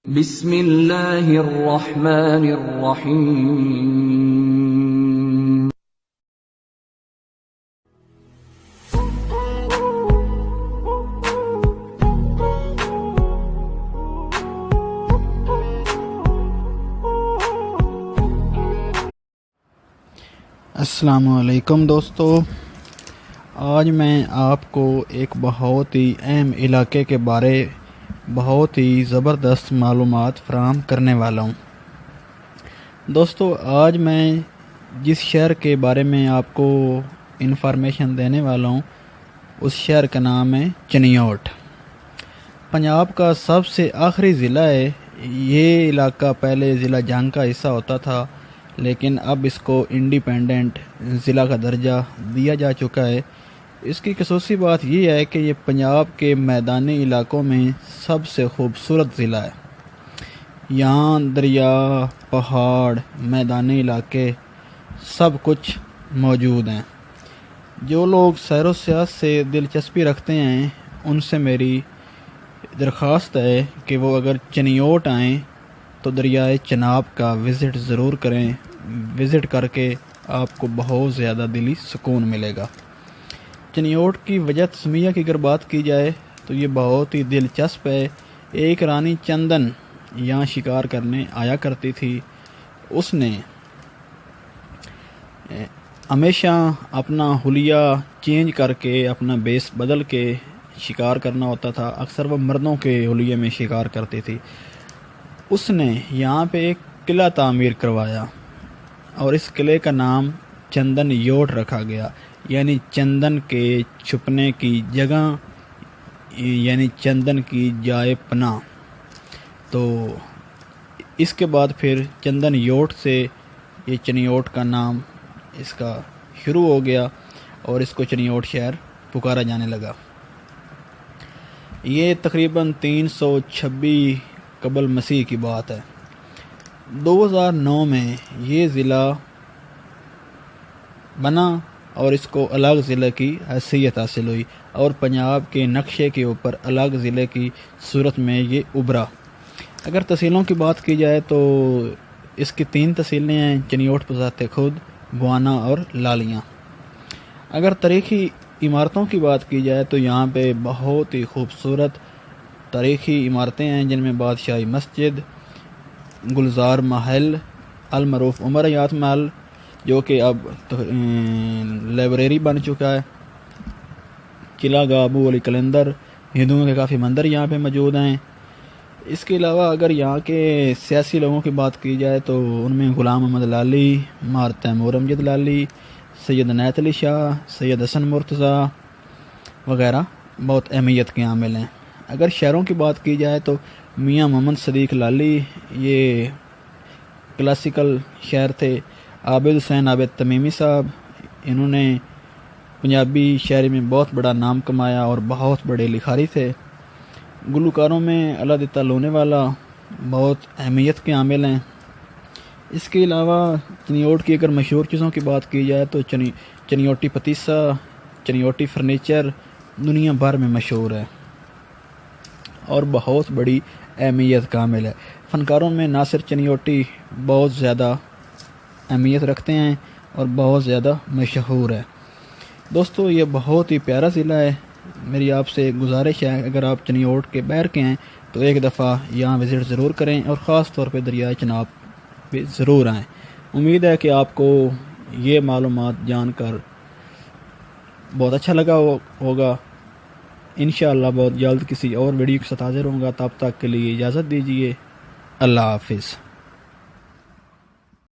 بسم اللہ الرحمن الرحیم۔ السلام علیکم دوستو، آج میں آپ کو ایک بہت ہی اہم علاقے کے بارے بہت ہی زبردست معلومات فراہم کرنے والا ہوں۔ دوستو، آج میں جس شہر کے بارے میں آپ کو انفارمیشن دینے والا ہوں اس شہر کا نام ہے چنیوٹ۔ پنجاب کا سب سے آخری ضلع ہے۔ یہ علاقہ پہلے ضلع جنگ کا حصہ ہوتا تھا، لیکن اب اس کو انڈیپینڈنٹ ضلع کا درجہ دیا جا چکا ہے۔ اس کی خصوصی بات یہ ہے کہ یہ پنجاب کے میدانی علاقوں میں سب سے خوبصورت ضلع ہے۔ یہاں دریا، پہاڑ، میدانی علاقے سب کچھ موجود ہیں۔ جو لوگ سیر و سیاحت سے دلچسپی رکھتے ہیں ان سے میری درخواست ہے کہ وہ اگر چنیوٹ آئیں تو دریائے چناب کا وزٹ ضرور کریں۔ وزٹ کر کے آپ کو بہت زیادہ دلی سکون ملے گا۔ چنیوٹ کی وجہ تسمیہ کی اگر بات کی جائے تو یہ بہت ہی دلچسپ ہے۔ ایک رانی چندن یہاں شکار کرنے آیا کرتی تھی۔ اس نے ہمیشہ اپنا حلیہ چینج کر کے، اپنا بیس بدل کے شکار کرنا ہوتا تھا۔ اکثر وہ مردوں کے حلیے میں شکار کرتی تھی۔ اس نے یہاں پہ ایک قلعہ تعمیر کروایا اور اس قلعے کا نام چندن یوٹ رکھا گیا، یعنی چندن کے چھپنے کی جگہ، یعنی چندن کی جائے پناہ۔ تو اس کے بعد پھر چندن یوٹ سے یہ چنیوٹ کا نام اس کا شروع ہو گیا اور اس کو چنیوٹ شہر پکارا جانے لگا۔ یہ تقریباً 326 قبل مسیح کی بات ہے۔ 2009 میں یہ ضلع بنا اور اس کو الگ ضلع کی حیثیت حاصل ہوئی اور پنجاب کے نقشے کے اوپر الگ ضلع کی صورت میں یہ ابھرا۔ اگر تحصیلوں کی بات کی جائے تو اس کی 3 تحصیلیں ہیں: چنیوٹ، بذات خود، بوانا اور لالیاں۔ اگر تاریخی عمارتوں کی بات کی جائے تو یہاں پہ بہت ہی خوبصورت تاریخی عمارتیں ہیں، جن میں بادشاہی مسجد، گلزار محل، المعروف عمر حیات محل جو کہ اب لائبریری بن چکا ہے، قلعہ گاہ ابو علی کلندر، ہندوؤں کے کافی مندر یہاں پہ موجود ہیں۔ اس کے علاوہ اگر یہاں کے سیاسی لوگوں کی بات کی جائے تو ان میں غلام محمد لالی، مہر تیمور امجد لالی، سید عنایت علی شاہ، سید حسن مرتضیٰ وغیرہ بہت اہمیت کے عامل ہیں۔ اگر شہروں کی بات کی جائے تو میاں محمد صدیق لالی یہ کلاسیکل شاعر تھے۔ عابد حسین عابد تمیمی صاحب، انہوں نے پنجابی شاعری میں بہت بڑا نام کمایا اور بہت بڑے لکھاری تھے۔ گلوکاروں میں اللہ دتا لونے والا بہت اہمیت کے عامل ہیں۔ اس کے علاوہ چنیوٹ کی اگر مشہور چیزوں کی بات کی جائے تو چنیوٹی پتیسا، چنیوٹی فرنیچر دنیا بھر میں مشہور ہے اور بہت بڑی اہمیت کا عامل ہے۔ فنکاروں میں ناصر چنیوٹی بہت زیادہ اہمیت رکھتے ہیں اور بہت زیادہ مشہور ہے۔ دوستو، یہ بہت ہی پیارا ضلع ہے۔ میری آپ سے گزارش ہے اگر آپ چنیوٹ کے باہر کے ہیں تو ایک دفعہ یہاں وزٹ ضرور کریں اور خاص طور پہ دریائے چناب پہ ضرور آئیں۔ امید ہے کہ آپ کو یہ معلومات جان کر بہت اچھا لگا ہوگا۔ انشاءاللہ بہت جلد کسی اور ویڈیو کے ساتھ حاضر ہوں گا۔ تب تک کے لیے اجازت دیجیے۔ اللہ حافظ۔